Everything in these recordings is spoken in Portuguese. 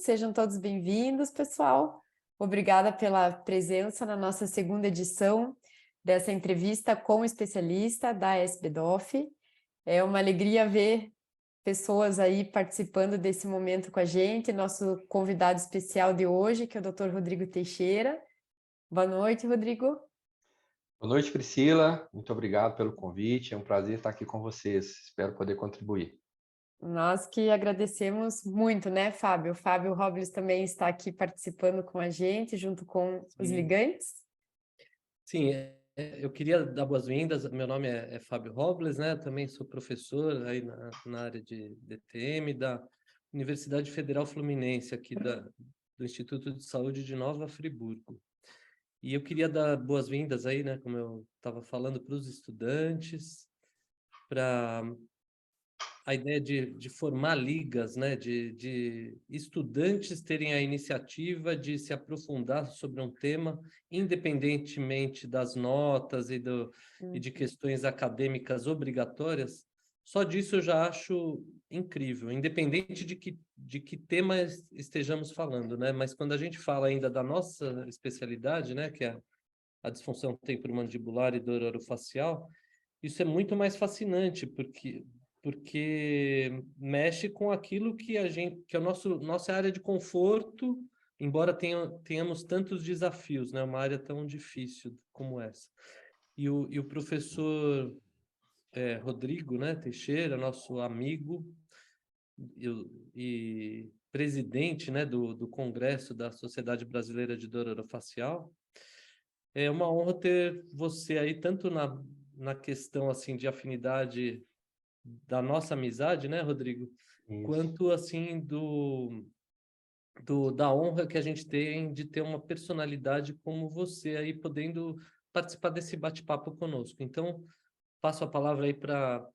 sejam todos bem-vindos, pessoal. Obrigada pela presença na nossa segunda edição dessa entrevista com o especialista da SBDOF. É uma alegria ver pessoas aí participando desse momento com a gente. Nosso convidado especial de hoje, que é o Dr. Rodrigo Teixeira. Boa noite, Rodrigo. Boa noite, Priscila. Muito obrigado pelo convite. É um prazer estar aqui com vocês. Espero poder contribuir. Nós que agradecemos muito, né, Fábio? O Fábio Robles também está aqui participando com a gente, junto com os ligantes. Sim, eu queria dar boas-vindas. Meu nome é Fábio Robles, né? Também sou professor aí na área de DTM da Universidade Federal Fluminense, aqui do Instituto de Saúde de Nova Friburgo. E eu queria dar boas-vindas aí, né, como eu estava falando, para os estudantes, para a ideia de formar ligas, né, de estudantes terem a iniciativa de se aprofundar sobre um tema, independentemente das notas e de questões acadêmicas obrigatórias. Só disso eu já acho incrível, independente de que tema estejamos falando, né? Mas quando a gente fala ainda da nossa especialidade, né, que é a disfunção temporomandibular e dor orofacial, isso é muito mais fascinante, porque mexe com aquilo que que é nossa área de conforto, embora tenhamos tantos desafios, né? Uma área tão difícil como essa. E o professor Rodrigo, né, Teixeira, nosso amigo e presidente, né, do Congresso da Sociedade Brasileira de Dor Orofacial. É uma honra ter você aí, tanto na questão assim de afinidade da nossa amizade, né, Rodrigo? Isso. Quanto assim da honra que a gente tem de ter uma personalidade como você aí podendo participar desse bate-papo conosco. Então, passo a palavra aí para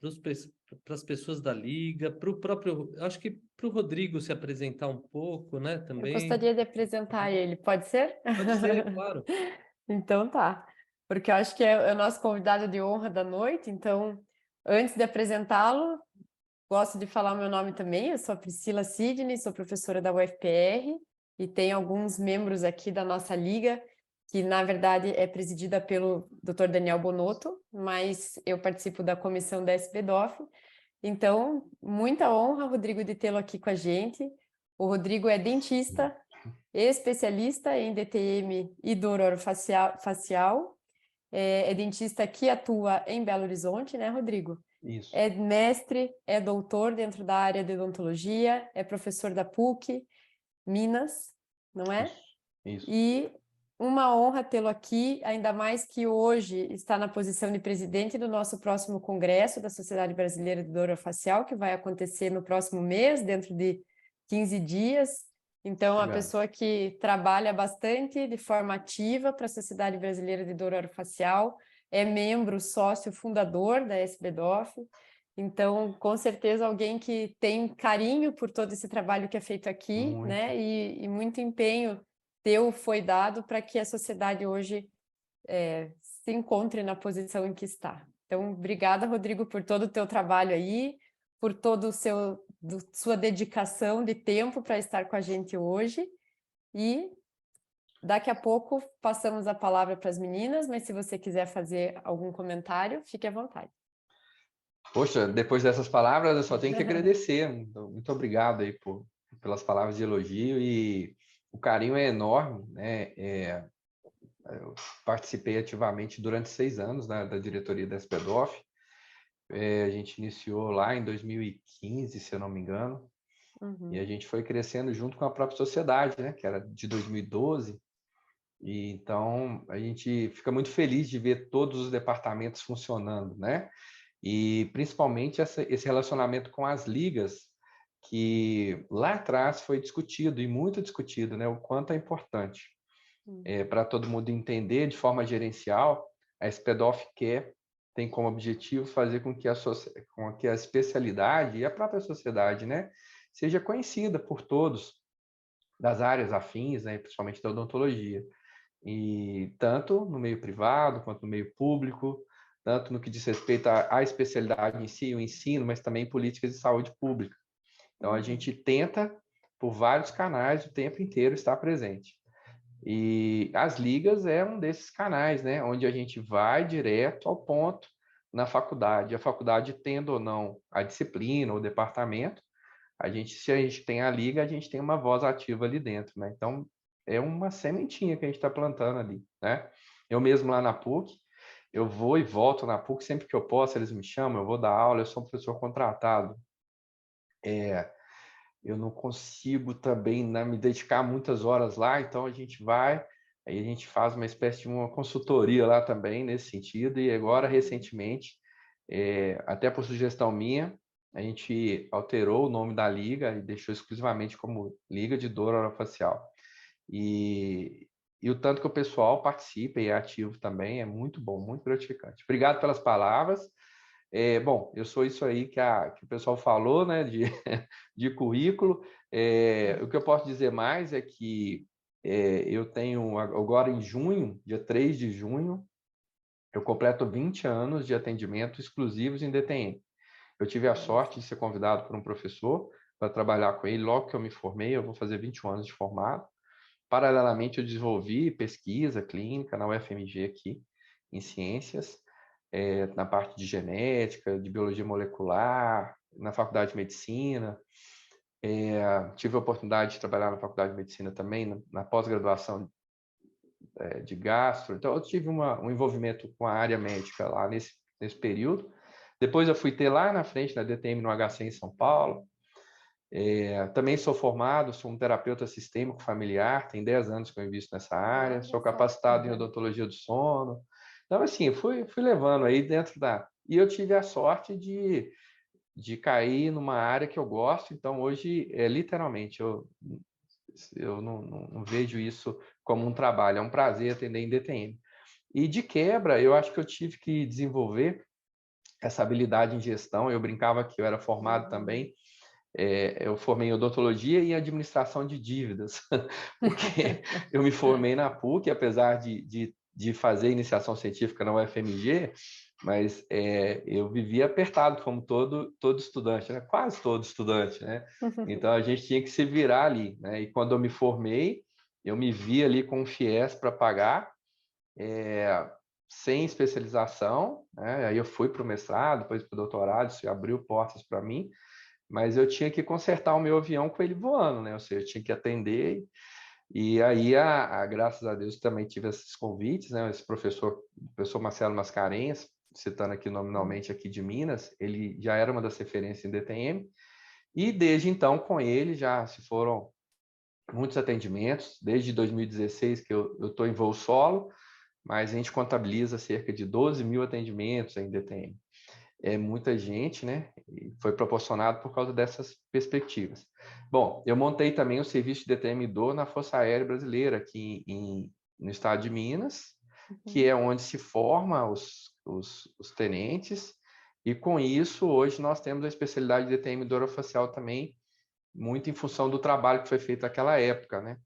as pessoas da Liga, para o próprio, acho que para o Rodrigo se apresentar um pouco, né, Eu também. gostaria de apresentar ele, pode ser? Pode ser, claro. Então tá, porque eu acho que é o nosso convidado de honra da noite, então, antes de apresentá-lo, gosto de falar o meu nome também. Eu sou a Priscila Sidney, sou professora da UFPR e tenho alguns membros aqui da nossa liga, que na verdade é presidida pelo Dr. Daniel Bonotto, mas eu participo da comissão da SBDOF. Então, muita honra, Rodrigo, de tê-lo aqui com a gente. O Rodrigo é dentista, especialista em DTM e dor orofacial. É dentista que atua em Belo Horizonte, né, Rodrigo? Isso. É mestre, é doutor dentro da área de odontologia, é professor da PUC, Minas, não é? Isso. E uma honra tê-lo aqui, ainda mais que hoje está na posição de presidente do nosso próximo congresso da Sociedade Brasileira de Dor Orofacial, que vai acontecer no próximo mês, dentro de 15 dias. Então, a pessoa que trabalha bastante de forma ativa para a Sociedade Brasileira de Dor Orofacial, é membro, sócio, fundador da SBDOF. Então, com certeza, alguém que tem carinho por todo esse trabalho que é feito aqui, Muito. né? E muito empenho foi dado para que a sociedade hoje se encontre na posição em que está. Então, obrigada, Rodrigo, por todo o teu trabalho aí, por todo sua dedicação de tempo para estar com a gente hoje. E daqui a pouco passamos a palavra para as meninas, mas se você quiser fazer algum comentário, fique à vontade. Poxa, depois dessas palavras, eu só tenho que agradecer. Muito obrigado aí pelas palavras de elogio, e o carinho é enorme, né? Eu participei ativamente durante 6 anos da diretoria da SBDOF. A gente iniciou lá em 2015, se eu não me engano, e a gente foi crescendo junto com a própria sociedade, né? Que era de 2012. E então a gente fica muito feliz de ver todos os departamentos funcionando, né? E principalmente esse relacionamento com as ligas, que lá atrás foi discutido e muito discutido, né? O quanto é importante para todo mundo entender de forma gerencial. A SBDOF tem como objetivo fazer com que a especialidade e a própria sociedade, né, seja conhecida por todos das áreas afins, né, principalmente da odontologia. E tanto no meio privado quanto no meio público, tanto no que diz respeito à especialidade em si, o ensino, mas também políticas de saúde pública. Então, a gente tenta, por vários canais o tempo inteiro está presente. E as ligas é um desses canais, né, onde a gente vai direto ao ponto na faculdade. A faculdade tendo ou não a disciplina, o departamento, se a gente tem a liga, a gente tem uma voz ativa ali dentro, né? Então, é uma sementinha que a gente está plantando ali, né? Eu mesmo lá na PUC, eu vou e volto na PUC sempre que eu posso, eles me chamam, eu vou dar aula, eu sou um professor contratado. Eu não consigo também, né, me dedicar muitas horas lá, então a gente vai, aí a gente faz uma espécie de uma consultoria lá também nesse sentido, e agora, recentemente, até por sugestão minha, a gente alterou o nome da liga e deixou exclusivamente como Liga de Dor Orofacial. E o tanto que o pessoal participa e é ativo também é muito bom, muito gratificante. Obrigado pelas palavras. Bom, eu sou isso aí que o pessoal falou, né, de currículo. O que eu posso dizer mais é que eu tenho, agora em junho, dia 3 de junho, eu completo 20 anos de atendimento exclusivos em DTM. Eu tive a sorte de ser convidado por um professor para trabalhar com ele logo que eu me formei, eu vou fazer 21 anos de formado. Paralelamente, eu desenvolvi pesquisa clínica na UFMG aqui, em ciências, na parte de genética, de biologia molecular, na faculdade de medicina. Tive a oportunidade de trabalhar na faculdade de medicina também, na pós-graduação de gastro. Então, eu tive um envolvimento com a área médica lá nesse período. Depois eu fui ter lá na frente, na DTM, no HC em São Paulo. Também sou formado, sou um terapeuta sistêmico familiar, tem 10 anos que eu invisto nessa área, sou capacitado em odontologia do sono. Então, assim, fui levando aí dentro da... E eu tive a sorte de cair numa área que eu gosto, então hoje, literalmente, eu não vejo isso como um trabalho, é um prazer atender em DTM. E de quebra, eu acho que eu tive que desenvolver essa habilidade em gestão. Eu brincava que eu era formado também, eu formei em odontologia e administração de dívidas, porque eu me formei na PUC, apesar de fazer iniciação científica na UFMG, mas eu vivia apertado, como todo estudante, né? Quase todo estudante, né? Então, a gente tinha que se virar ali, né? E quando eu me formei, eu me vi ali com um FIES para pagar, sem especialização, né? Aí eu fui para o mestrado, depois para o doutorado, isso abriu portas para mim, mas eu tinha que consertar o meu avião com ele voando, né? Ou seja, eu tinha que atender. E aí, graças a Deus, também tive esses convites, né? Esse professor Marcelo Mascarenhas, citando aqui nominalmente aqui de Minas, ele já era uma das referências em DTM, e desde então, com ele, já se foram muitos atendimentos, desde 2016 que eu estou em voo solo, mas a gente contabiliza cerca de 12 mil atendimentos em DTM. É muita gente, né? E foi proporcionado por causa dessas perspectivas. Bom, eu montei também o serviço de DTM Dor na Força Aérea Brasileira, aqui no estado de Minas, que é onde se forma os tenentes, e com isso, hoje nós temos a especialidade de DTM Dor orofacial também, muito em função do trabalho que foi feito naquela época, né?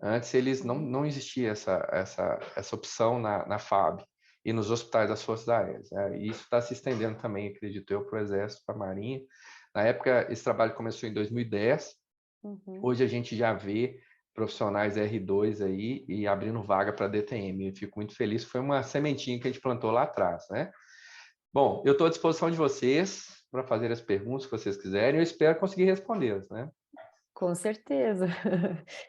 Antes eles não existia essa opção na FAB e nos hospitais das Forças Aéreas, né? E isso está se estendendo também, acredito eu, para o Exército, para a Marinha. Na época, esse trabalho começou em 2010. Hoje a gente já vê profissionais R2 aí e abrindo vaga para DTM. Eu fico muito feliz, foi uma sementinha que a gente plantou lá atrás, né? Bom, eu estou à disposição de vocês para fazer as perguntas que vocês quiserem. Eu espero conseguir respondê-las, né? Com certeza.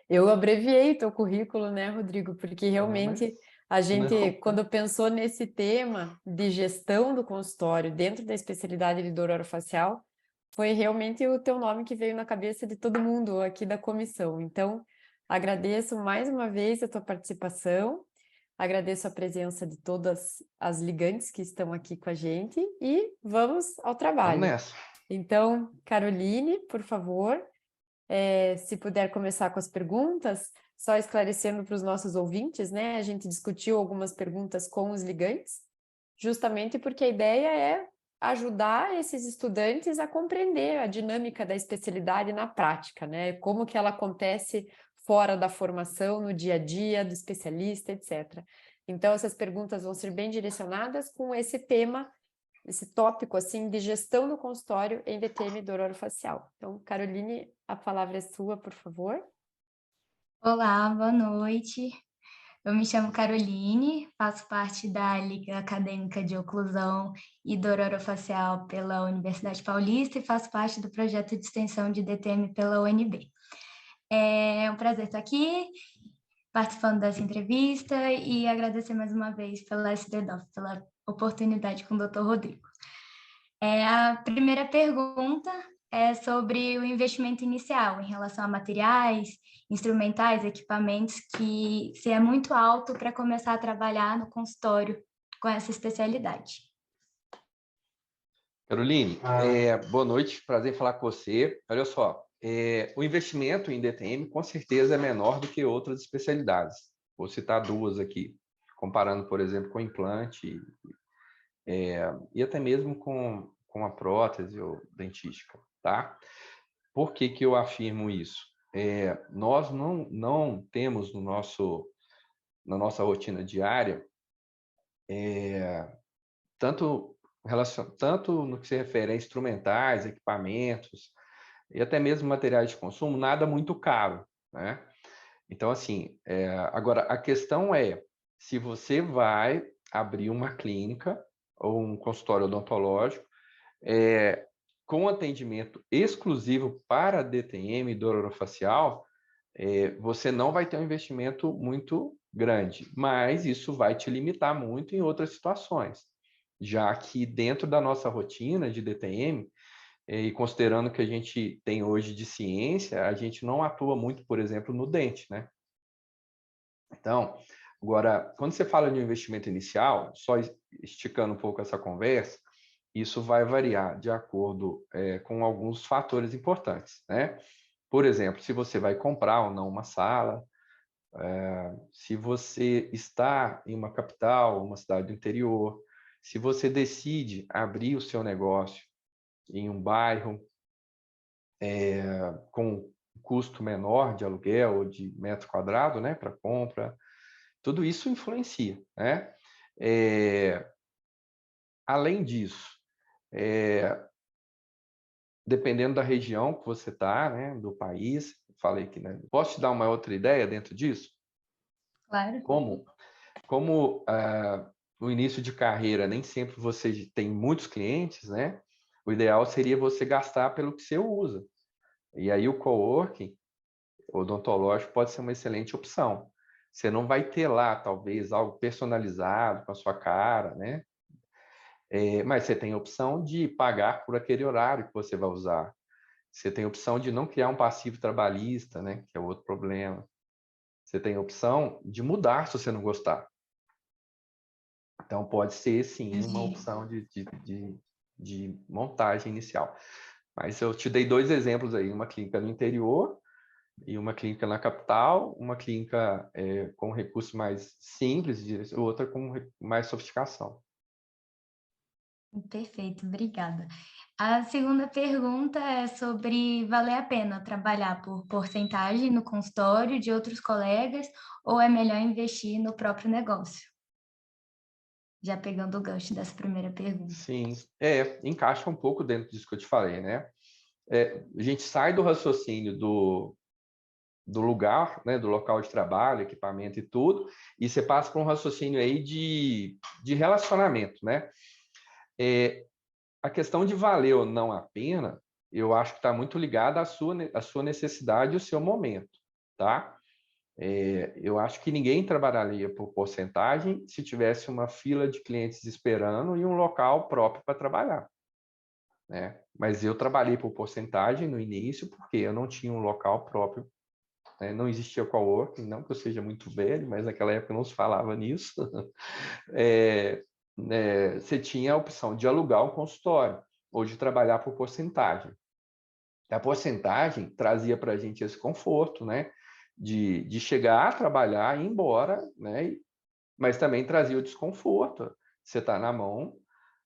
Eu abreviei o teu currículo, né, Rodrigo? Porque realmente a gente, quando pensou nesse tema de gestão do consultório dentro da especialidade de dor orofacial, foi realmente o teu nome que veio na cabeça de todo mundo aqui da comissão. Então, agradeço mais uma vez a tua participação, agradeço a presença de todas as ligantes que estão aqui com a gente e vamos ao trabalho. Vamos nessa. Então, Caroline, por favor. Se puder começar com as perguntas, só esclarecendo para os nossos ouvintes, né? A gente discutiu algumas perguntas com os ligantes, justamente porque a ideia é ajudar esses estudantes a compreender a dinâmica da especialidade na prática, né? Como que ela acontece fora da formação, no dia a dia do especialista, etc. Então, essas perguntas vão ser bem direcionadas com esse tema esse tópico assim de gestão do consultório em DTM dor orofacial. Então, Caroline, a palavra é sua, por favor. Olá, boa noite. Eu me chamo Caroline, faço parte da Liga Acadêmica de Oclusão e Dor Orofacial pela Universidade Paulista e faço parte do projeto de extensão de DTM pela UNB. É um prazer estar aqui, participando dessa entrevista e agradecer mais uma vez pela SDDoF, pela oportunidade com o Dr. Rodrigo. A primeira pergunta é sobre o investimento inicial em relação a materiais, instrumentais, equipamentos, que se é muito alto para começar a trabalhar no consultório com essa especialidade. Caroline, boa noite, prazer em falar com você. Olha só, o investimento em DTM com certeza é menor do que outras especialidades. Vou citar duas aqui, comparando, por exemplo, com implante e até mesmo com a prótese ou dentística, tá? Por que que eu afirmo isso? Nós não temos na nossa rotina diária, tanto no que se refere a instrumentais, equipamentos e até mesmo materiais de consumo, nada muito caro, né? Então, assim, agora a questão é se você vai abrir uma clínica ou um consultório odontológico com atendimento exclusivo para DTM, dor orofacial, você não vai ter um investimento muito grande, mas isso vai te limitar muito em outras situações, já que dentro da nossa rotina de DTM, e considerando que a gente tem hoje de ciência, a gente não atua muito, por exemplo, no dente, né? Então, agora, quando você fala de um investimento inicial, só esticando um pouco essa conversa, isso vai variar de acordo com alguns fatores importantes, né? Por exemplo, se você vai comprar ou não uma sala, se você está em uma capital, uma cidade do interior, se você decide abrir o seu negócio em um bairro com custo menor de aluguel ou de metro quadrado, né, para compra, tudo isso influencia, né? Além disso, dependendo da região que você está, né, do país, falei que, né, posso te dar uma outra ideia dentro disso? Claro. Como no início de carreira nem sempre você tem muitos clientes, né? O ideal seria você gastar pelo que você usa. E aí o coworking odontológico pode ser uma excelente opção. Você não vai ter lá, talvez, algo personalizado com a sua cara, né? Mas você tem a opção de pagar por aquele horário que você vai usar. Você tem a opção de não criar um passivo trabalhista, né? Que é outro problema. Você tem a opção de mudar se você não gostar. Então, pode ser, sim, uma opção de montagem inicial. Mas eu te dei dois exemplos aí, uma clínica no interior e uma clínica na capital, uma clínica com recursos mais simples e outra com mais sofisticação. Perfeito, obrigada. A segunda pergunta é sobre valer a pena trabalhar por porcentagem no consultório de outros colegas ou é melhor investir no próprio negócio? Já pegando o gancho dessa primeira pergunta. Sim, encaixa um pouco dentro disso que eu te falei, né? A gente sai do raciocínio do lugar, né, do local de trabalho, equipamento e tudo, e você passa para um raciocínio aí de relacionamento, né? A questão de valer ou não a pena, eu acho que está muito ligada à sua necessidade e ao seu momento, tá? Eu acho que ninguém trabalharia por porcentagem se tivesse uma fila de clientes esperando e um local próprio para trabalhar, né? Mas eu trabalhei por porcentagem no início porque eu não tinha um local próprio, né? Não existia coworking, não que eu seja muito velho, mas naquela época não se falava nisso. Você tinha a opção de alugar um consultório ou de trabalhar por porcentagem. A porcentagem trazia para a gente esse conforto, né? De chegar, trabalhar e ir embora, né? Mas também trazia o desconforto. Você está na mão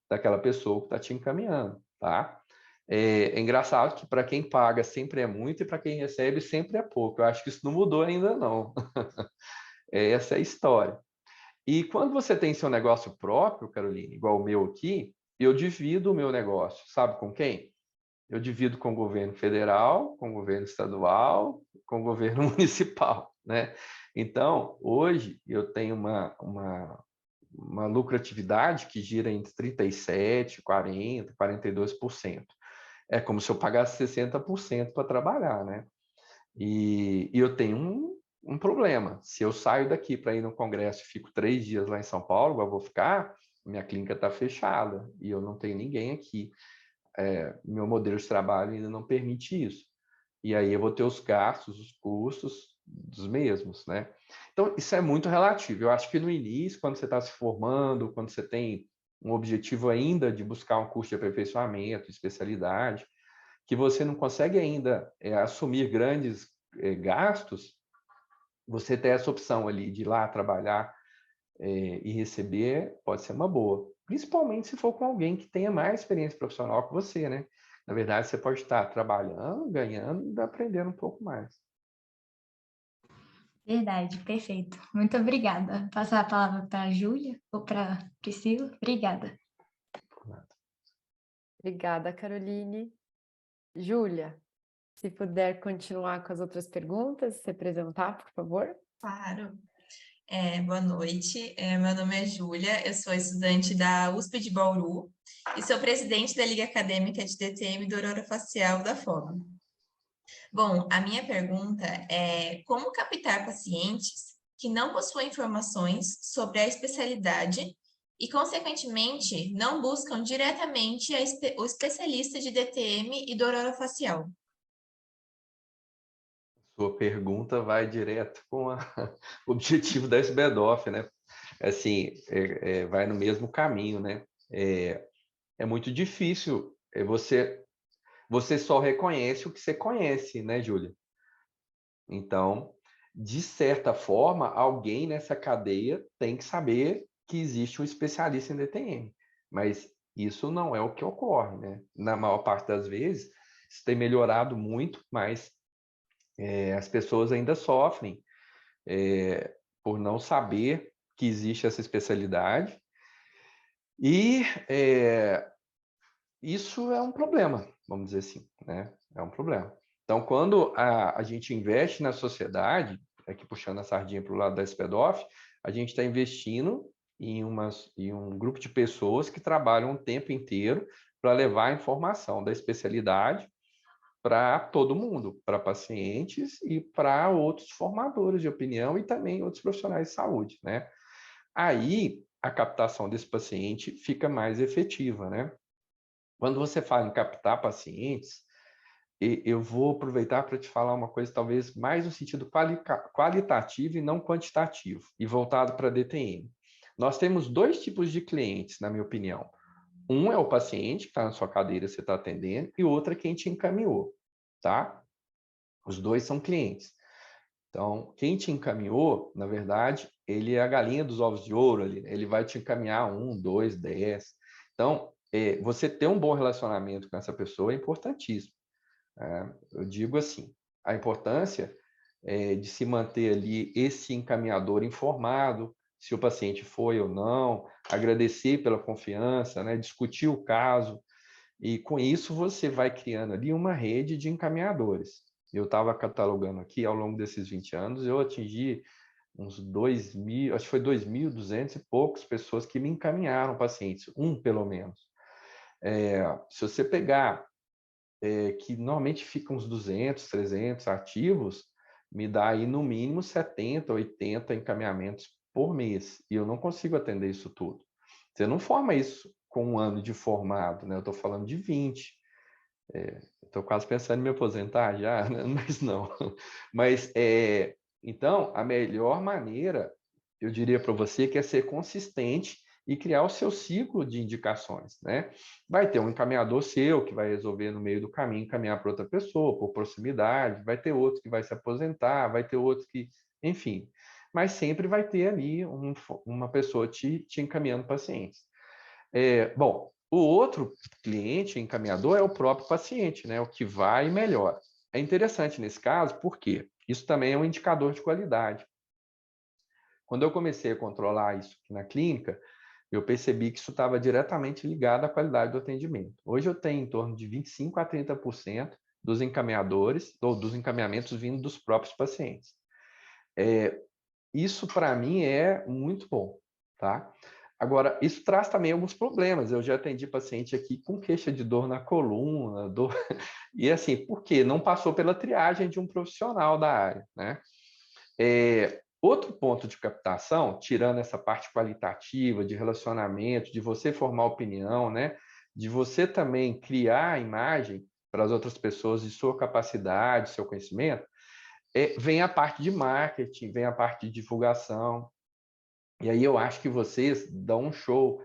daquela pessoa que está te encaminhando, tá? É engraçado que para quem paga sempre é muito e para quem recebe sempre é pouco. Eu acho que isso não mudou ainda, não. Essa é a história. E quando você tem seu negócio próprio, Caroline, igual o meu aqui, eu divido o meu negócio, sabe com quem? Eu divido com o governo federal, com o governo estadual, com o governo municipal, né? Então, hoje, eu tenho uma lucratividade que gira entre 37%, 40%, 42%. É como se eu pagasse 60% para trabalhar, né? E eu tenho um problema. Se eu saio daqui para ir no congresso e fico 3 dias lá em São Paulo, igual eu vou ficar, minha clínica está fechada e eu não tenho ninguém aqui. Meu modelo de trabalho ainda não permite isso. E aí eu vou ter os gastos, os custos dos mesmos, né? Então, isso é muito relativo. Eu acho que no início, quando você está se formando, quando você tem um objetivo ainda de buscar um curso de aperfeiçoamento, especialidade, que você não consegue ainda assumir grandes gastos, você ter essa opção ali de ir lá trabalhar e receber pode ser uma boa. Principalmente se for com alguém que tenha mais experiência profissional que você, né? Na verdade, você pode estar trabalhando, ganhando e aprendendo um pouco mais. Verdade, perfeito. Muito obrigada. Passar a palavra para a Júlia ou para a Priscila. Obrigada. Obrigada, Caroline. Júlia, se puder continuar com as outras perguntas, se apresentar, por favor. Claro. Boa noite. Meu nome é Júlia, eu sou estudante da USP de Bauru e sou presidente da Liga Acadêmica de DTM do Orofacial da FOB. Bom, a minha pergunta é como captar pacientes que não possuem informações sobre a especialidade e, consequentemente, não buscam diretamente o especialista de DTM e do orofacial? Sua pergunta vai direto com o objetivo da SBDOF, né? Assim, vai no mesmo caminho, né? É muito difícil. Você só reconhece o que você conhece, né, Júlia? Então, de certa forma, alguém nessa cadeia tem que saber que existe um especialista em DTM. Mas isso não é o que ocorre, né? Na maior parte das vezes, isso tem melhorado muito, mas as pessoas ainda sofrem por não saber que existe essa especialidade. E isso é um problema, vamos dizer assim, né? É um problema. Então, quando a gente investe na sociedade, aqui puxando a sardinha para o lado da SPDOF, a gente está investindo em um grupo de pessoas que trabalham o tempo inteiro para levar a informação da especialidade para todo mundo, para pacientes e para outros formadores de opinião e também outros profissionais de saúde, né? Aí, a captação desse paciente fica mais efetiva, né? Quando você fala em captar pacientes, eu vou aproveitar para te falar uma coisa talvez mais no sentido qualitativo e não quantitativo, e voltado para a DTM. Nós temos 2 tipos de clientes, na minha opinião. Um é o paciente que está na sua cadeira, você está atendendo, e outro é quem te encaminhou, tá? Os 2 são clientes. Então, quem te encaminhou, na verdade, ele é a galinha dos ovos de ouro ali, ele vai te encaminhar 1, 2, 10. Então, você ter um bom relacionamento com essa pessoa é importantíssimo. Eu digo assim, a importância de se manter ali esse encaminhador informado, se o paciente foi ou não, agradecer pela confiança, né, discutir o caso, e com isso você vai criando ali uma rede de encaminhadores. Eu estava catalogando aqui, ao longo desses 20 anos, eu atingi uns 2.000, acho que foi 2.200 e poucas pessoas que me encaminharam pacientes, pelo menos. Se você pegar que normalmente ficam uns 200, 300 ativos, me dá aí no mínimo 70, 80 encaminhamentos por mês. E eu não consigo atender isso tudo. Você não forma isso com 1 ano de formado, né? Eu estou falando de 20. Estou quase pensando em me aposentar já, né? Mas não. Mas, então, a melhor maneira, eu diria para você, que é ser consistente e criar o seu ciclo de indicações, né? Vai ter um encaminhador seu que vai resolver no meio do caminho encaminhar para outra pessoa, por proximidade, vai ter outro que vai se aposentar, vai ter outro que, enfim, mas sempre vai ter ali uma pessoa te encaminhando pacientes. Bom, o outro cliente encaminhador é o próprio paciente, né? O que vai e melhora. É interessante nesse caso, porque isso também é um indicador de qualidade. Quando eu comecei a controlar isso aqui na clínica, eu percebi que isso estava diretamente ligado à qualidade do atendimento. Hoje eu tenho em torno de 25% a 30% dos encaminhadores ou dos encaminhamentos vindo dos próprios pacientes. Isso, para mim, é muito bom, tá? Agora, isso traz também alguns problemas. Eu já atendi paciente aqui com queixa de dor na coluna, dor... E assim, por quê? Não passou pela triagem de um profissional da área, né? Outro ponto de captação, tirando essa parte qualitativa, de relacionamento, de você formar opinião, né? De você também criar a imagem para as outras pessoas de sua capacidade, seu conhecimento, vem a parte de marketing, vem a parte de divulgação. E aí eu acho que vocês dão um show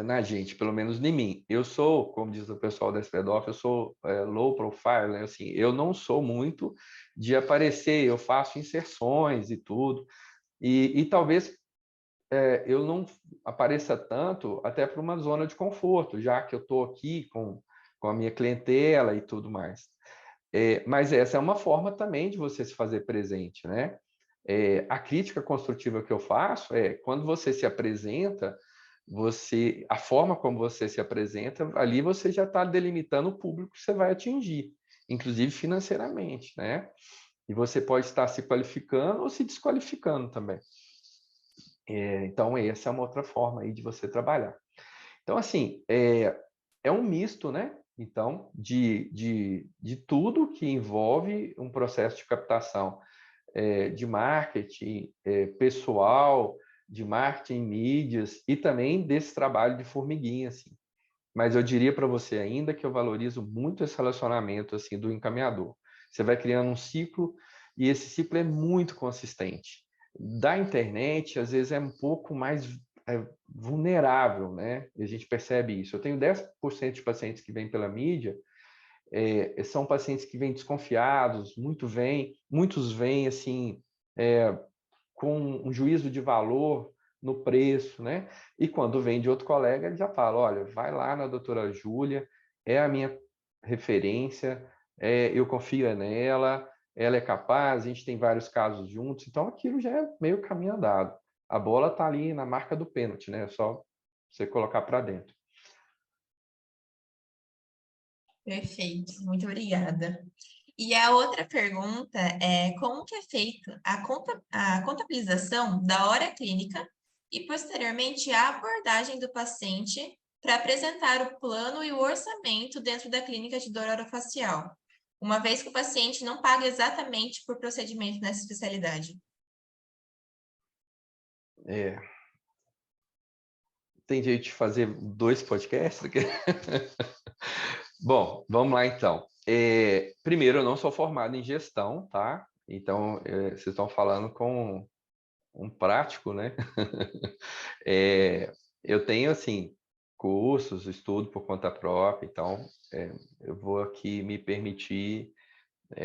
na gente, pelo menos em mim. Eu sou, como diz o pessoal da SPDOF, eu sou low profile, né? Assim, eu não sou muito de aparecer, eu faço inserções e tudo, e talvez eu não apareça tanto até para uma zona de conforto, já que eu estou aqui com a minha clientela e tudo mais. Mas essa é uma forma também de você se fazer presente, né? A crítica construtiva que eu faço é quando você se apresenta, a forma como você se apresenta, ali você já está delimitando o público que você vai atingir, inclusive financeiramente, né? E você pode estar se qualificando ou se desqualificando também. Então, essa é uma outra forma aí de você trabalhar. Então, assim, é um misto, né? Então, de tudo que envolve um processo de captação de marketing pessoal, de marketing em mídias e também desse trabalho de formiguinha, assim. Mas eu diria para você ainda que eu valorizo muito esse relacionamento assim do encaminhador. Você vai criando um ciclo e esse ciclo é muito consistente. Da internet, às vezes é um pouco mais vulnerável, né? E a gente percebe isso. Eu tenho 10% de pacientes que vêm pela mídia, são pacientes que vêm desconfiados, muitos vêm assim, com um juízo de valor no preço, né? E quando vem de outro colega, ele já fala, olha, vai lá na doutora Júlia, é a minha referência, eu confio nela, ela é capaz, a gente tem vários casos juntos, então aquilo já é meio caminho andado. A bola está ali na marca do pênalti, né? É só você colocar para dentro. Perfeito, muito obrigada. E a outra pergunta é como que é feita a contabilização da hora clínica e, posteriormente, a abordagem do paciente para apresentar o plano e o orçamento dentro da clínica de dor orofacial, uma vez que o paciente não paga exatamente por procedimento nessa especialidade. Tem jeito de fazer 2 podcasts? Bom, vamos lá então. Primeiro, eu não sou formado em gestão, tá? Então, vocês estão falando com um prático, né? Eu tenho, assim, cursos, estudo por conta própria, então eu vou aqui me permitir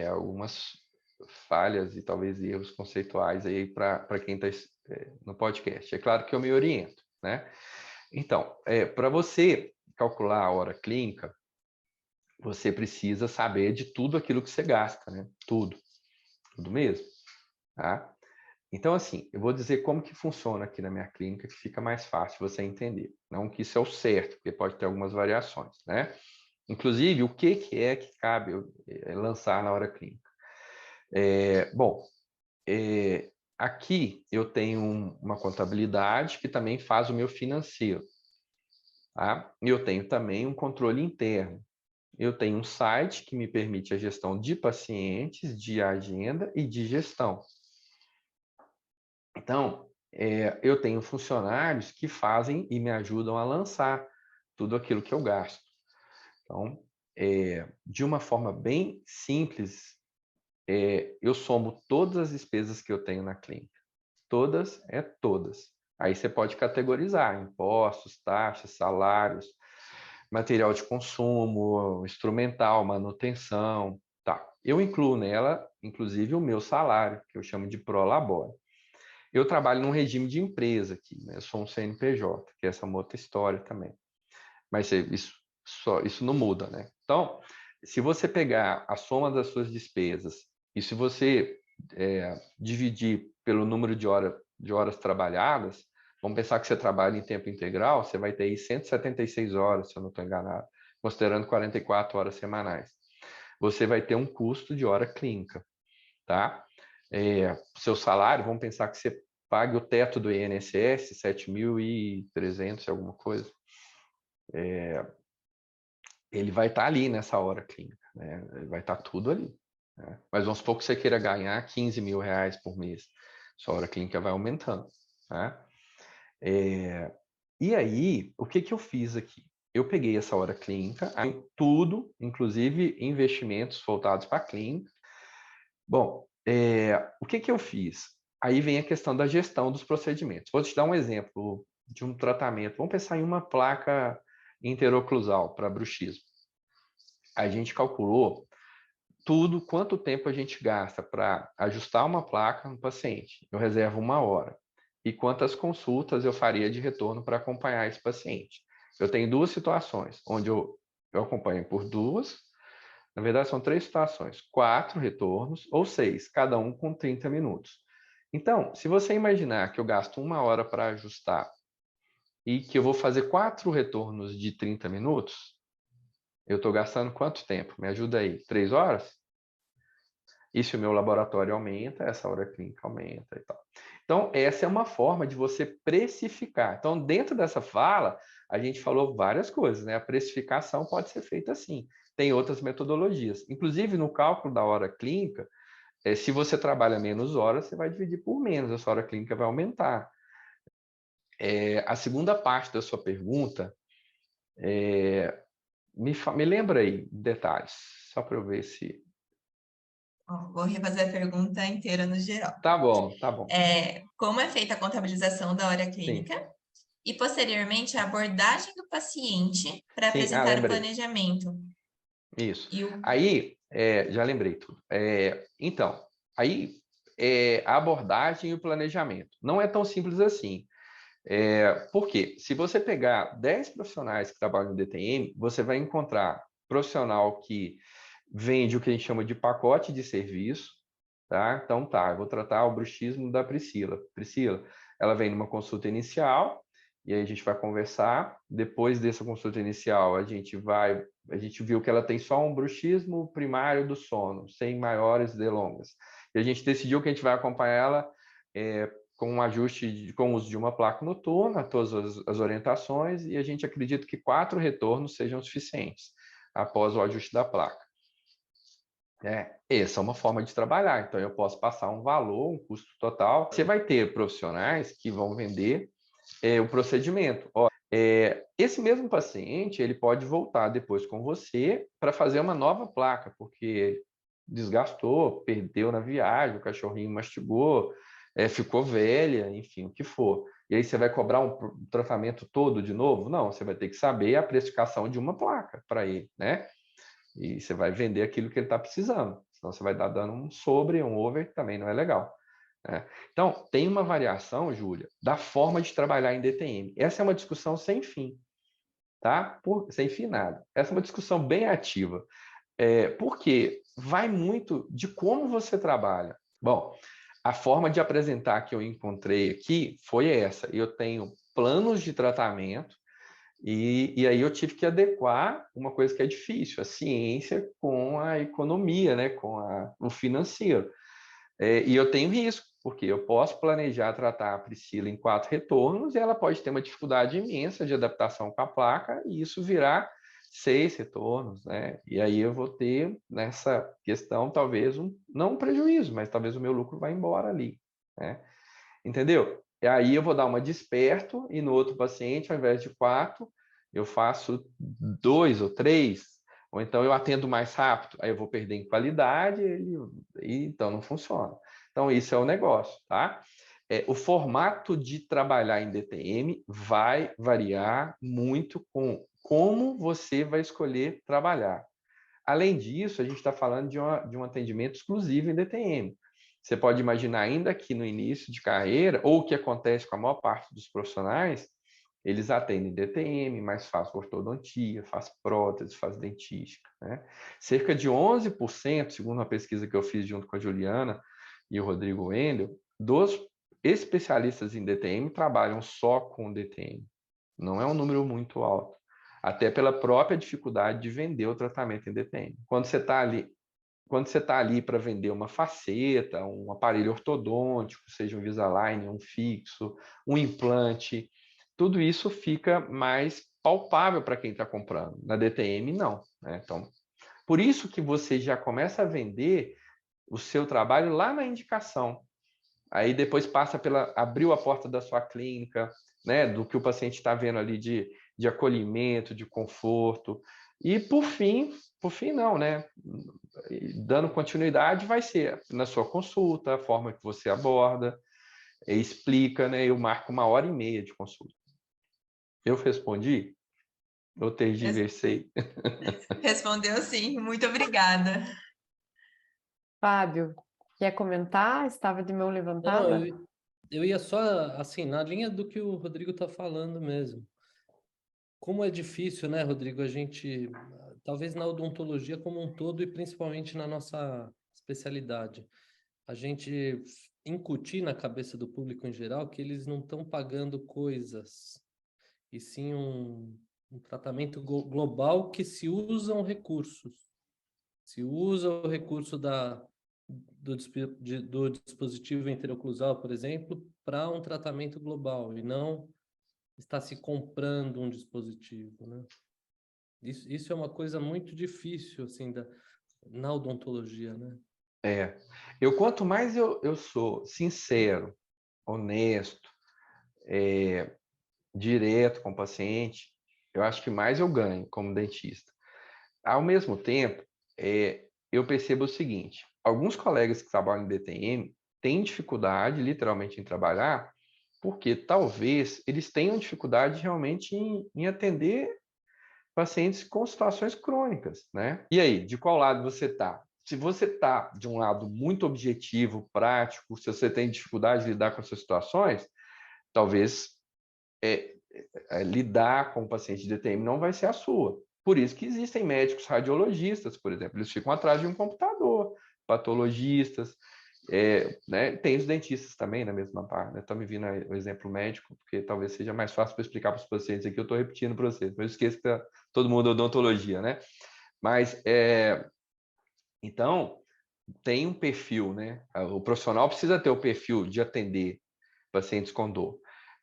algumas falhas e talvez erros conceituais aí para quem está no podcast. É claro que eu me oriento, né? Então, para você calcular a hora clínica, você precisa saber de tudo aquilo que você gasta, né? Tudo mesmo, tá? Então, assim, eu vou dizer como que funciona aqui na minha clínica, que fica mais fácil você entender. Não que isso é o certo, porque pode ter algumas variações, né? Inclusive, o que que cabe lançar na hora clínica? Bom, aqui eu tenho uma contabilidade que também faz o meu financeiro, tá? E eu tenho também um controle interno. Eu tenho um site que me permite a gestão de pacientes, de agenda e de gestão. Então, eu tenho funcionários que fazem e me ajudam a lançar tudo aquilo que eu gasto. Então, de uma forma bem simples, eu somo todas as despesas que eu tenho na clínica. Todas. Aí você pode categorizar impostos, taxas, salários, material de consumo, instrumental, manutenção, tá. Eu incluo nela, inclusive, o meu salário, que eu chamo de prolabore. Eu trabalho num regime de empresa aqui, né? Eu sou um CNPJ, que essa é uma outra história também. Mas isso não muda, né? Então, se você pegar a soma das suas despesas e se você dividir pelo número de horas trabalhadas, Vamos pensar que você trabalha em tempo integral, você vai ter aí 176 horas, se eu não estou enganado, considerando 44 horas semanais. Você vai ter um custo de hora clínica, tá? Seu salário, vamos pensar que você pague o teto do INSS, 7.300, alguma coisa. Ele vai estar ali nessa hora clínica, né? Ele vai estar tudo ali, né? Mas vamos supor que você queira ganhar 15 mil reais por mês. Sua hora clínica vai aumentando, né? E aí, o que eu fiz aqui? Eu peguei essa hora clínica, tudo, inclusive investimentos voltados para a clínica. Bom, o que eu fiz? Aí vem a questão da gestão dos procedimentos. Vou te dar um exemplo de um tratamento. Vamos pensar em uma placa interoclusal para bruxismo. A gente calculou tudo, quanto tempo a gente gasta para ajustar uma placa no paciente. Eu reservo 1 hora. E quantas consultas eu faria de retorno para acompanhar esse paciente. Eu tenho 2 situações, onde eu acompanho por 2, na verdade são 3 situações, 4 retornos ou 6, cada um com 30 minutos. Então, se você imaginar que eu gasto 1 hora para ajustar e que eu vou fazer 4 retornos de 30 minutos, eu estou gastando quanto tempo? Me ajuda aí, 3 horas? E se o meu laboratório aumenta, essa hora clínica aumenta e tal. Então, essa é uma forma de você precificar. Então, dentro dessa fala, a gente falou várias coisas, né? A precificação pode ser feita assim. Tem outras metodologias. Inclusive, no cálculo da hora clínica, se você trabalha menos horas, você vai dividir por menos, a sua hora clínica vai aumentar. A segunda parte da sua pergunta, me lembra aí detalhes, só para eu ver se... Vou refazer a pergunta inteira no geral. Tá bom, tá bom. Como é feita a contabilização da hora clínica? Sim. E, posteriormente, a abordagem do paciente para apresentar o lembrei. planejamento. Isso. Aí, já lembrei tudo. Então, aí a abordagem e o planejamento. Não é tão simples assim. Por quê? Se você pegar 10 profissionais que trabalham no DTM, você vai encontrar profissional que vende o que a gente chama de pacote de serviço, tá? Então, eu vou tratar o bruxismo da Priscila. Priscila, ela vem numa consulta inicial, e aí a gente vai conversar. Depois dessa consulta inicial, a gente viu que ela tem só um bruxismo primário do sono, sem maiores delongas. E a gente decidiu que a gente vai acompanhar ela com um ajuste, com o uso de uma placa noturna, todas as orientações, e a gente acredita que 4 retornos sejam suficientes após o ajuste da placa. Essa é uma forma de trabalhar. Então, eu posso passar um valor, um custo total. Você vai ter profissionais que vão vender o procedimento. Esse mesmo paciente, ele pode voltar depois com você para fazer uma nova placa, porque desgastou, perdeu na viagem, o cachorrinho mastigou, ficou velha, enfim, o que for. E aí você vai cobrar um tratamento todo de novo? Não, você vai ter que saber a precificação de uma placa para ele, né? E você vai vender aquilo que ele está precisando. Senão você vai dar dando um sobre, um over, também não é legal. Então, tem uma variação, Júlia, da forma de trabalhar em DTM. Essa é uma discussão sem fim, tá? Sem fim nada. Essa é uma discussão bem ativa. Porque vai muito de como você trabalha. Bom, a forma de apresentar que eu encontrei aqui foi essa. Eu tenho planos de tratamento e aí eu tive que adequar uma coisa que é difícil, a ciência com a economia, né? Com o financeiro. E eu tenho risco, porque eu posso planejar tratar a Priscila em 4 retornos e ela pode ter uma dificuldade imensa de adaptação com a placa e isso virar 6 retornos, né? E aí eu vou ter nessa questão talvez não um prejuízo, mas talvez o meu lucro vá embora ali, né? Entendeu? E aí eu vou dar uma desperto e no outro paciente, ao invés de 4, eu faço 2 ou 3, ou então eu atendo mais rápido, aí eu vou perder em qualidade e então não funciona. Então isso é o negócio, tá? O formato de trabalhar em DTM vai variar muito com como você vai escolher trabalhar. Além disso, a gente está falando de um atendimento exclusivo em DTM. Você pode imaginar ainda que no início de carreira, ou o que acontece com a maior parte dos profissionais, eles atendem DTM, mas faz ortodontia, faz prótese, faz dentística, né? Cerca de 11%, segundo uma pesquisa que eu fiz junto com a Juliana e o Rodrigo Wendel, dos especialistas em DTM trabalham só com DTM. Não é um número muito alto, até pela própria dificuldade de vender o tratamento em DTM. Quando você está ali para vender uma faceta, um aparelho ortodôntico, seja um Invisalign, um fixo, um implante, tudo isso fica mais palpável para quem está comprando. Na DTM, não, né? Então, por isso que você já começa a vender o seu trabalho lá na indicação. Aí depois passa abriu a porta da sua clínica, né? Do que o paciente está vendo ali de acolhimento, de conforto. E por fim não, né? Dando continuidade, vai ser na sua consulta, a forma que você aborda, explica, né? Eu marco 1h30 de consulta. Eu respondi? Eu tergiversei? Respondeu sim, muito obrigada. Fábio, quer comentar? Estava de mão Não, levantada? eu ia só, assim, na linha do que o Rodrigo está falando mesmo. Como é difícil, né, Rodrigo, a gente, talvez na odontologia como um todo e principalmente na nossa especialidade, a gente incutir na cabeça do público em geral que eles não estão pagando coisas, e sim um tratamento global que se usam recursos. Se usa o recurso do dispositivo interoclusal, por exemplo, para um tratamento global, e não está se comprando um dispositivo, né? Isso é uma coisa muito difícil, assim, na odontologia, né? Quanto mais eu sou sincero, honesto, direto com o paciente, eu acho que mais eu ganho como dentista. Ao mesmo tempo, eu percebo o seguinte: alguns colegas que trabalham em DTM têm dificuldade, literalmente, em trabalhar, porque talvez eles tenham dificuldade realmente em atender pacientes com situações crônicas, né? E aí, de qual lado você está? Se você está de um lado muito objetivo, prático, se você tem dificuldade de lidar com essas situações, talvez lidar com o paciente de DTM não vai ser a sua. Por isso que existem médicos radiologistas, por exemplo, eles ficam atrás de um computador, patologistas, né? Tem os dentistas também na mesma parte, né? Estou me vindo o exemplo médico, porque talvez seja mais fácil para explicar para os pacientes aqui, eu estou repetindo para vocês, mas eu esqueço que tá todo mundo odontologia, né? Mas, então, tem um perfil, né? O profissional precisa ter o perfil de atender pacientes com dor.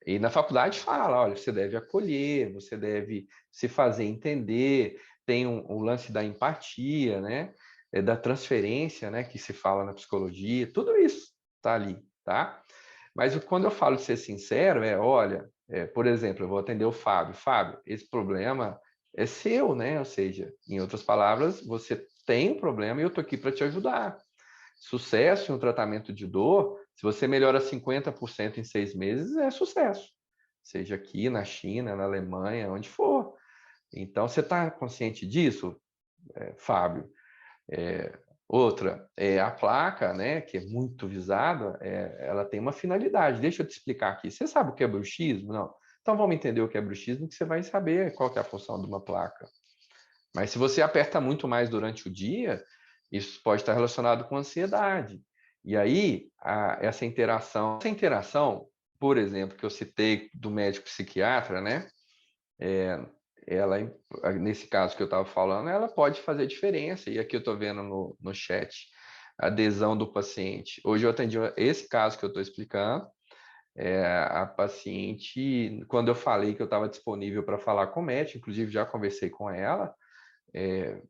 E na faculdade fala, olha, você deve acolher, você deve se fazer entender, tem um lance da empatia, né? Da transferência, né? Que se fala na psicologia, tudo isso está ali, tá? Mas quando eu falo de ser sincero, olha, por exemplo, eu vou atender o Fábio. Fábio, esse problema é seu, né? Ou seja, em outras palavras, você tem um problema e eu estou aqui para te ajudar. Sucesso em um tratamento de dor, se você melhora 50% em 6 meses, é sucesso. Seja aqui, na China, na Alemanha, onde for. Então, você está consciente disso, Fábio? Outra, a placa, né, que é muito visada, ela tem uma finalidade. Deixa eu te explicar aqui. Você sabe o que é bruxismo? Não. Então, vamos entender o que é bruxismo, que você vai saber qual que é a função de uma placa. Mas se você aperta muito mais durante o dia, isso pode estar relacionado com ansiedade. E aí, essa interação, por exemplo, que eu citei do médico psiquiatra, né? Ela, nesse caso que eu estava falando, ela pode fazer diferença. E aqui eu estou vendo no chat a adesão do paciente. Hoje eu atendi esse caso que eu estou explicando. A paciente, quando eu falei que eu estava disponível para falar com o médico, inclusive já conversei com ela,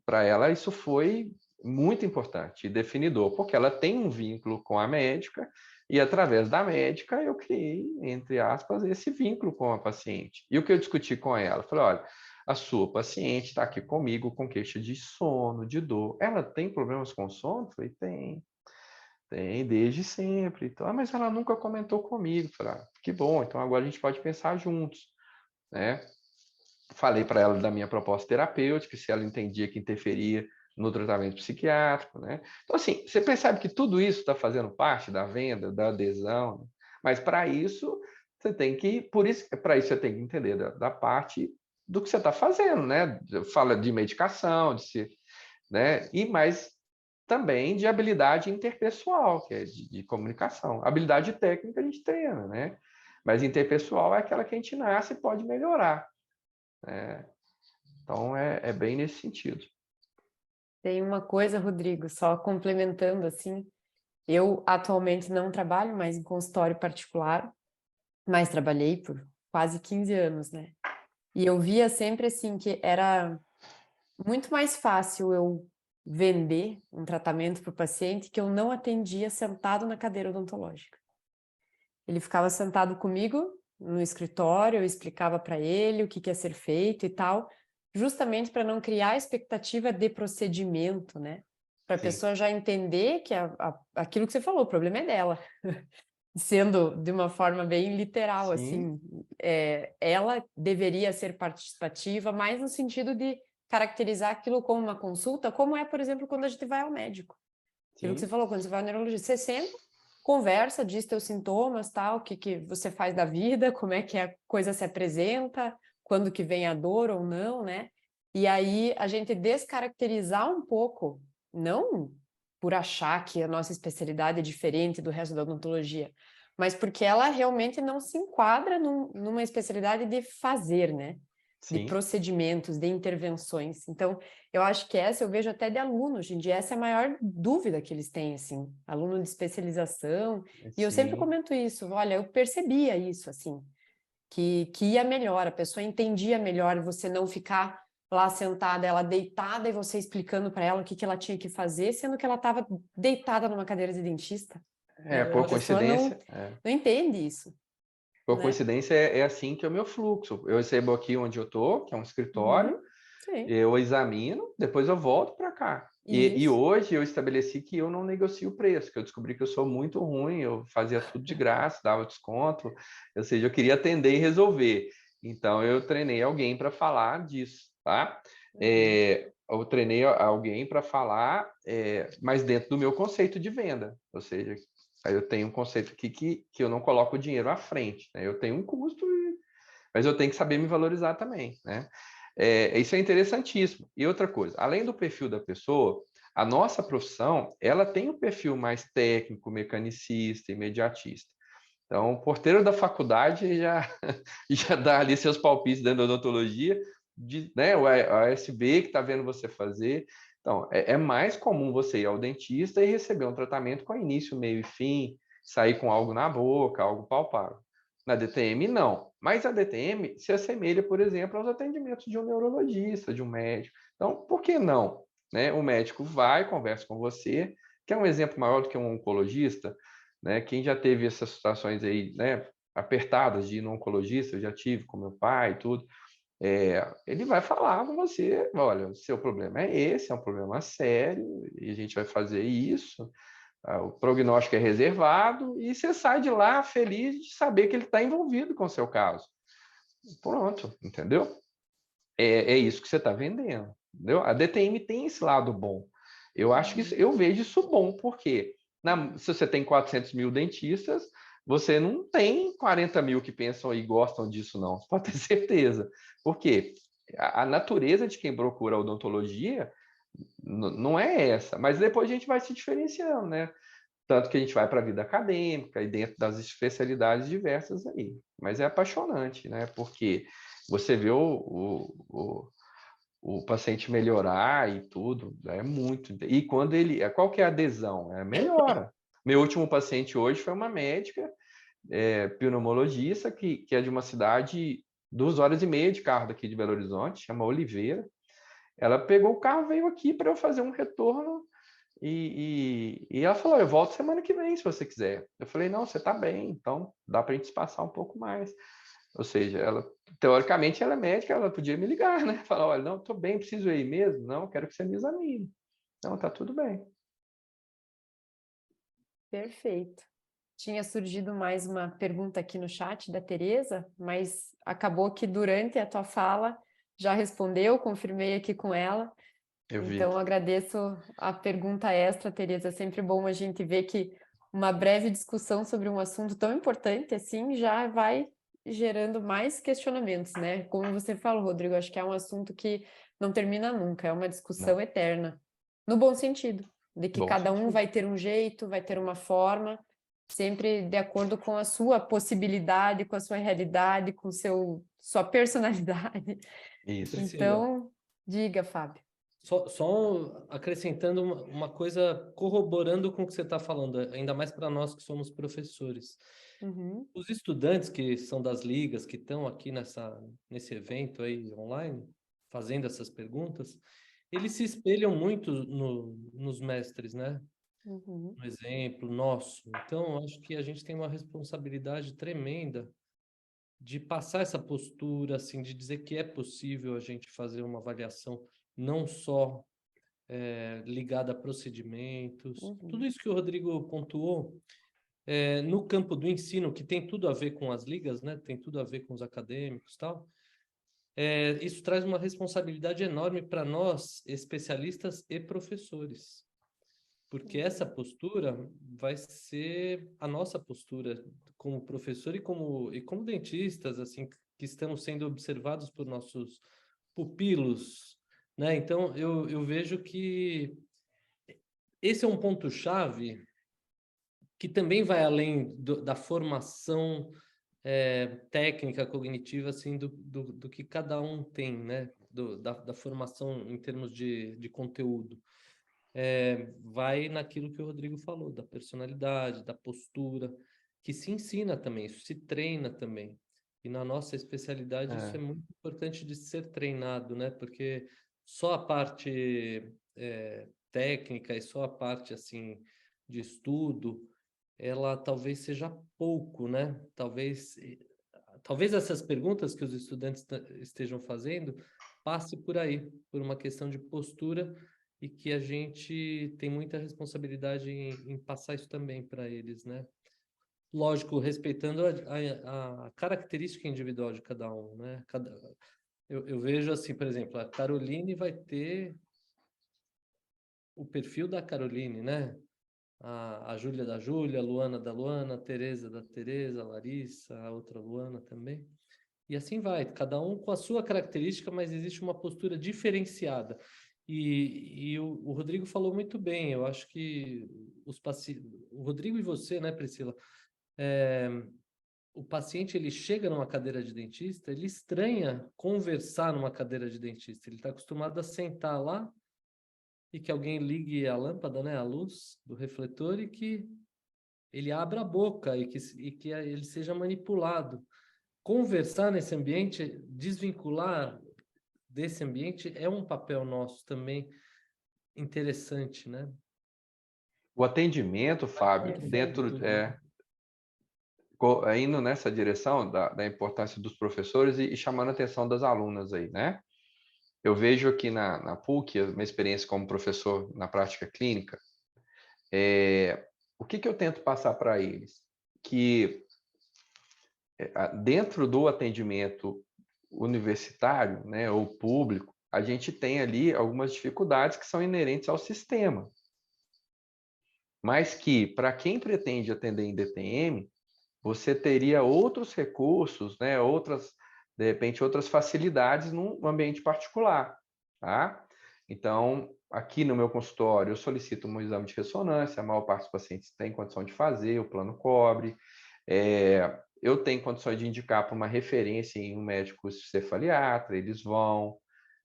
para ela isso foi muito importante e definidor, porque ela tem um vínculo com a médica e através da médica eu criei, entre aspas, esse vínculo com a paciente. E o que eu discuti com ela? Falei, olha, a sua paciente está aqui comigo com queixa de sono, de dor. Ela tem problemas com sono? Falei, tem desde sempre. Então, mas ela nunca comentou comigo. Falei, que bom, então agora a gente pode pensar juntos, né? Falei para ela da minha proposta terapêutica, se ela entendia que interferia no tratamento psiquiátrico, né? Então, assim, você percebe que tudo isso está fazendo parte da venda, da adesão, né? Mas para isso, para isso você tem que entender da parte do que você está fazendo, né? Fala de medicação, né? E mais também de habilidade interpessoal, que é de comunicação. Habilidade técnica a gente treina, né? Mas interpessoal é aquela que a gente nasce e pode melhorar, né? Então, é bem nesse sentido. Tem uma coisa, Rodrigo, só complementando assim, eu atualmente não trabalho mais em consultório particular, mas trabalhei por quase 15 anos, né? E eu via sempre assim que era muito mais fácil eu vender um tratamento para o paciente que eu não atendia sentado na cadeira odontológica. Ele ficava sentado comigo no escritório, eu explicava para ele o que ia ser feito e tal, justamente para não criar a expectativa de procedimento, né? Para a Sim. pessoa já entender que aquilo que você falou, o problema é dela. Sendo de uma forma bem literal, Sim. assim, ela deveria ser participativa, mais no sentido de caracterizar aquilo como uma consulta, como é, por exemplo, quando a gente vai ao médico. Aquilo que você Sim. falou, quando você vai ao neurologista, você senta, conversa, diz teus sintomas, tal, o que você faz da vida, como é que a coisa se apresenta, quando que vem a dor ou não, né? E aí a gente descaracterizar um pouco, não por achar que a nossa especialidade é diferente do resto da odontologia, mas porque ela realmente não se enquadra numa especialidade de fazer, né? De Sim. procedimentos, de intervenções. Então, eu acho que eu vejo até de aluno hoje em dia, essa é a maior dúvida que eles têm, assim, aluno de especialização, e eu sempre Sim. comento isso, olha, eu percebia isso, assim, que ia melhor, a pessoa entendia melhor você não ficar lá sentada, ela deitada e você explicando para ela o que ela tinha que fazer, sendo que ela estava deitada numa cadeira de dentista, né? Por A pessoa não coincidência, entende isso, por né? coincidência é assim que é o meu fluxo. Eu recebo aqui onde eu tô, que é um escritório, Sim, eu examino, depois eu volto para cá. E isso. hoje eu estabeleci que eu não negocio o preço, que eu descobri que eu sou muito ruim, eu fazia tudo de graça, dava desconto, ou seja, eu queria atender e resolver. Então eu treinei alguém para falar disso, tá? Eu treinei alguém para falar, mas dentro do meu conceito de venda, ou seja, aí eu tenho um conceito aqui que eu não coloco o dinheiro à frente, né? Eu tenho um custo, mas eu tenho que saber me valorizar também, né? Isso é interessantíssimo. E outra coisa, além do perfil da pessoa, a nossa profissão, ela tem um perfil mais técnico, mecanicista, imediatista. Então, o porteiro da faculdade já dá ali seus palpites dentro da odontologia, né? O ASB que está vendo você fazer. Então, é mais comum você ir ao dentista e receber um tratamento com início, meio e fim, sair com algo na boca, algo palpável. Na DTM, não. Mas a DTM se assemelha, por exemplo, aos atendimentos de um neurologista, de um médico. Então, por que não? Né? O médico vai, conversa com você, que é um exemplo maior do que um oncologista, né? Quem já teve essas situações aí, né, apertadas de ir no oncologista, eu já tive com meu pai e tudo, ele vai falar com você, olha, o seu problema é esse, é um problema sério, e a gente vai fazer isso, o prognóstico é reservado, e você sai de lá feliz de saber que ele está envolvido com o seu caso. Pronto, entendeu? É isso que você está vendendo, entendeu? A DTM tem esse lado bom. Eu acho que eu vejo isso bom, porque se você tem 400 mil dentistas, você não tem 40 mil que pensam e gostam disso, não. Você pode ter certeza. Por quê? A natureza de quem procura odontologia não é essa, mas depois a gente vai se diferenciando, né? Tanto que a gente vai para a vida acadêmica e dentro das especialidades diversas aí. Mas é apaixonante, né? Porque você vê o paciente melhorar e tudo, é muito. E quando qual que é a adesão? Melhora. Meu último paciente hoje foi uma médica, pneumologista, que é de uma cidade 2 horas e meia de carro daqui de Belo Horizonte, chama Oliveira. Ela pegou o carro, veio aqui para eu fazer um retorno e ela falou, eu volto semana que vem, se você quiser. Eu falei, não, você está bem, então dá para a gente passar um pouco mais. Ou seja, teoricamente, ela é médica, ela podia me ligar, né? Falar, olha, não, estou bem, preciso ir mesmo? Não, quero que você me examine. Não, tá tudo bem. Perfeito. Tinha surgido mais uma pergunta aqui no chat da Tereza, mas acabou que durante a tua fala já respondeu, confirmei aqui com ela. Eu vi. Então, agradeço a pergunta extra, Tereza. É sempre bom a gente ver que uma breve discussão sobre um assunto tão importante assim já vai gerando mais questionamentos, né? Como você falou, Rodrigo, acho que é um assunto que não termina nunca, é uma discussão Não. eterna, no bom sentido. de que Bom cada um sentido. vai ter um jeito, vai ter uma forma, sempre de acordo com a sua possibilidade, com a sua realidade, com sua personalidade. Isso. Priscila, Então, diga, Fábio. só acrescentando uma coisa, corroborando com o que você está falando, ainda mais para nós que somos professores. Uhum, Os estudantes que são das ligas, que estão aqui nesse evento aí online, fazendo essas perguntas, eles se espelham muito nos mestres, né? uhum, No exemplo nosso. Então, acho que a gente tem uma responsabilidade tremenda de passar essa postura, assim, de dizer que é possível a gente fazer uma avaliação não só ligada a procedimentos. Tudo uhum, isso que o Rodrigo pontuou, no campo do ensino, que tem tudo a ver com as ligas, né? Tem tudo a ver com os acadêmicos e tal. Isso traz uma responsabilidade enorme para nós, especialistas e professores, porque essa postura vai ser a nossa postura como professor e como dentistas, assim, que estamos sendo observados por nossos pupilos, né? Então, eu vejo que esse é um ponto-chave que também vai além da formação técnica, cognitiva, assim, do que cada um tem, né? Da formação em termos de conteúdo. Vai naquilo que o Rodrigo falou, da personalidade, da postura, que se ensina também, isso se treina também. E na nossa especialidade isso é muito importante de ser treinado, né? Porque só a parte técnica e só a parte assim de estudo, ela talvez seja pouco, né? Talvez essas perguntas que os estudantes estejam fazendo passe por aí, por uma questão de postura e que a gente tem muita responsabilidade em passar isso também para eles, né? Lógico, respeitando a característica individual de cada um, né? Eu vejo assim, por exemplo, a Caroline vai ter o perfil da Caroline, né? A Júlia da Júlia, a Luana da Luana, a Tereza da Tereza, a Larissa, a outra Luana também. E assim vai, cada um com a sua característica, mas existe uma postura diferenciada. E o Rodrigo falou muito bem, eu acho que o Rodrigo e você, né, Priscila, o paciente ele chega numa cadeira de dentista, ele estranha conversar numa cadeira de dentista, ele está acostumado a sentar lá e que alguém ligue a lâmpada, né, a luz do refletor e que ele abra a boca e que ele seja manipulado. Conversar nesse ambiente, desvincular desse ambiente é um papel nosso também interessante, né? O atendimento, Fábio, indo nessa direção da importância dos professores e chamando a atenção das alunas aí, né? Eu vejo aqui na PUC, uma experiência como professor na prática clínica, o que eu tento passar para eles? Que dentro do atendimento universitário, né, ou público, a gente tem ali algumas dificuldades que são inerentes ao sistema. Mas que, para quem pretende atender em DTM, você teria outros recursos, né, de repente, outras facilidades num ambiente particular, tá? Então, aqui no meu consultório, eu solicito um exame de ressonância, a maior parte dos pacientes tem condição de fazer, o plano cobre. Eu tenho condições de indicar para uma referência em um médico cefaliatra, eles vão.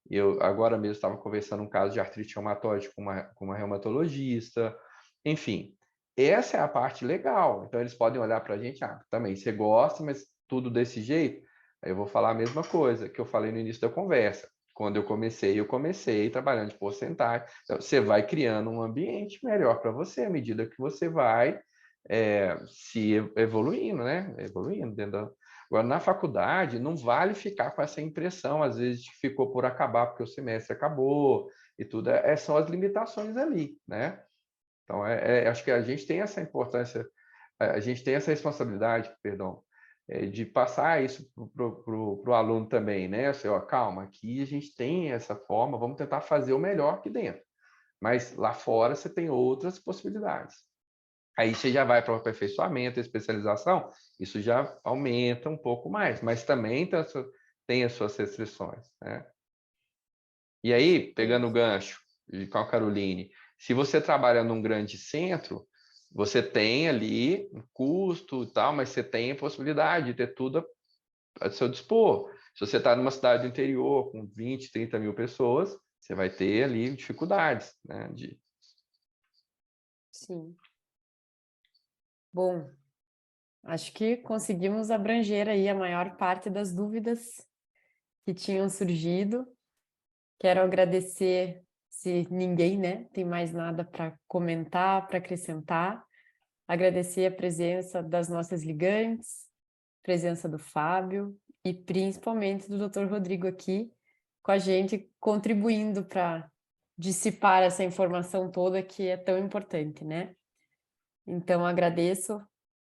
Eu agora mesmo estava conversando um caso de artrite reumatoide com uma reumatologista. Enfim, essa é a parte legal. Então, eles podem olhar para a gente, também, você gosta, mas tudo desse jeito? Aí eu vou falar a mesma coisa que eu falei no início da conversa. Quando eu comecei trabalhando de porcentagem. Então, você vai criando um ambiente melhor para você, à medida que você vai se evoluindo, né? Evoluindo dentro Agora, na faculdade, não vale ficar com essa impressão, às vezes, de que ficou por acabar porque o semestre acabou e tudo. São as limitações ali, né? Então, acho que a gente tem essa importância, a gente tem essa responsabilidade, perdão, de passar isso para o aluno também, né? Assim, calma, aqui a gente tem essa forma, vamos tentar fazer o melhor aqui dentro. Mas lá fora você tem outras possibilidades. Aí você já vai para o aperfeiçoamento, especialização, isso já aumenta um pouco mais, mas também tem as suas restrições, né? E aí, pegando o gancho com a Caroline, Se você trabalha num grande centro, você tem ali um custo e tal, mas você tem a possibilidade de ter tudo a seu dispor. Se você está numa cidade do interior com 20, 30 mil pessoas, você vai ter ali dificuldades, né? Sim. Bom, acho que conseguimos abranger aí a maior parte das dúvidas que tinham surgido. Quero agradecer, se ninguém, né, tem mais nada para comentar, para acrescentar. Agradecer a presença das nossas ligantes, presença do Fábio e principalmente do Dr. Rodrigo aqui com a gente, contribuindo para dissipar essa informação toda que é tão importante, né? Então, agradeço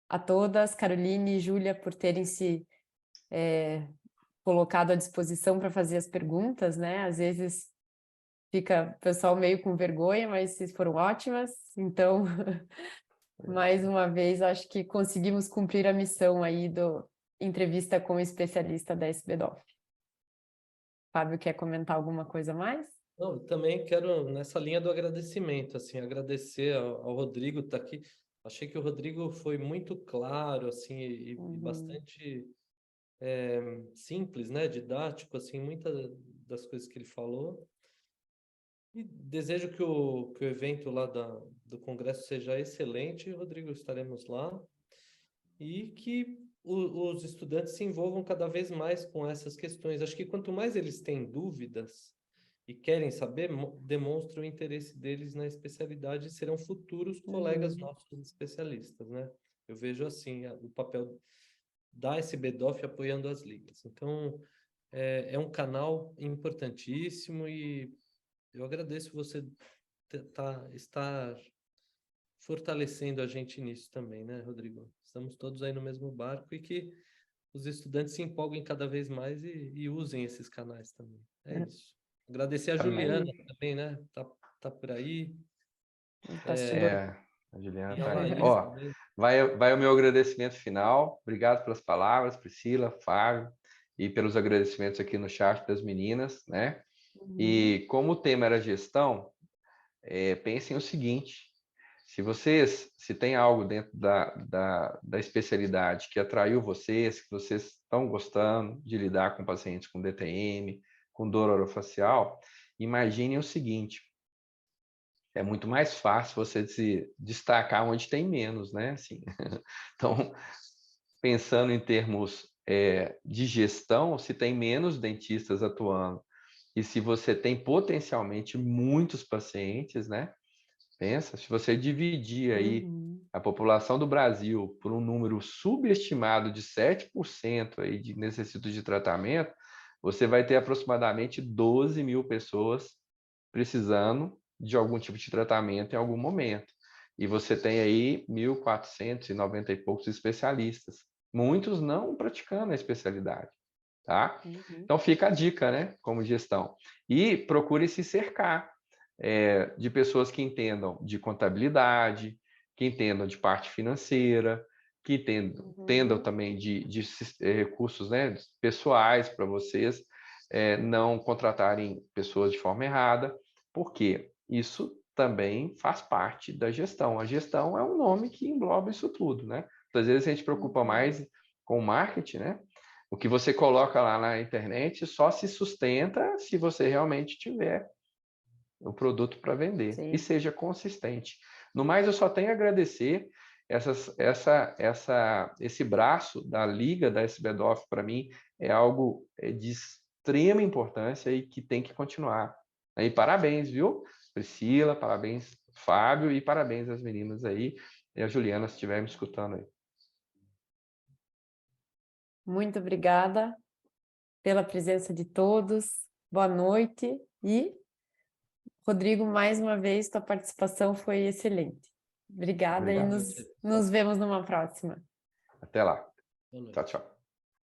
a todas, Caroline e Júlia, por terem se colocado à disposição para fazer as perguntas, né? Às vezes fica o pessoal meio com vergonha, mas vocês foram ótimas. Então, mais uma vez, acho que conseguimos cumprir a missão aí do entrevista com o especialista da SBDOF. Fábio, quer comentar alguma coisa mais? Não, eu também quero, nessa linha do agradecimento, assim, agradecer ao Rodrigo estar aqui. Achei que o Rodrigo foi muito claro, assim, e bastante simples, né, didático, assim, muitas das coisas que ele falou. E desejo que o evento lá do Congresso seja excelente, Rodrigo, estaremos lá. E que os estudantes se envolvam cada vez mais com essas questões. Acho que quanto mais eles têm dúvidas e querem saber, demonstra o interesse deles na especialidade e serão futuros colegas nossos especialistas, né? Eu vejo assim o papel da SBDOF apoiando as ligas. Então, é um canal importantíssimo e eu agradeço você estar fortalecendo a gente nisso também, né, Rodrigo? Estamos todos aí no mesmo barco e que os estudantes se empolguem cada vez mais e usem esses canais também. É isso. Agradecer a Juliana também, né? Tá por aí. A Juliana E a tá aí. Laís Ó, também. vai o meu agradecimento final. Obrigado pelas palavras, Priscila, Fábio, e pelos agradecimentos aqui no chat das meninas, né? E como o tema era gestão, pensem o seguinte: se tem algo dentro da especialidade que atraiu vocês, que vocês estão gostando de lidar com pacientes com DTM, com dor orofacial, imaginem o seguinte: é muito mais fácil você se destacar onde tem menos, né? Assim, então, pensando em termos de gestão, se tem menos dentistas atuando e se você tem potencialmente muitos pacientes, né? Pensa, se você dividir aí a população do Brasil por um número subestimado de 7% aí de necessitados de tratamento, você vai ter aproximadamente 12 mil pessoas precisando de algum tipo de tratamento em algum momento. E você tem aí 1.490 e poucos especialistas, muitos não praticando a especialidade, tá? Então fica a dica, né, como gestão. E procure se cercar de pessoas que entendam de contabilidade, que entendam de parte financeira, que entendam também de recursos, né, pessoais para vocês não contratarem pessoas de forma errada, porque isso também faz parte da gestão. A gestão é um nome que engloba isso tudo, né? Às vezes a gente preocupa mais com o marketing, né? O que você coloca lá na internet só se sustenta se você realmente tiver o produto para vender. Sim. E seja consistente. No mais, eu só tenho a agradecer esse braço da Liga da SBDOF, para mim, é algo de extrema importância e que tem que continuar. E parabéns, viu, Priscila, parabéns, Fábio, e parabéns às meninas aí, e a Juliana, se estiver me escutando aí. Muito obrigada pela presença de todos. Boa noite e Rodrigo, mais uma vez, tua participação foi excelente. Obrigada. Obrigado. E nos vemos numa próxima. Até lá. Tchau, tchau.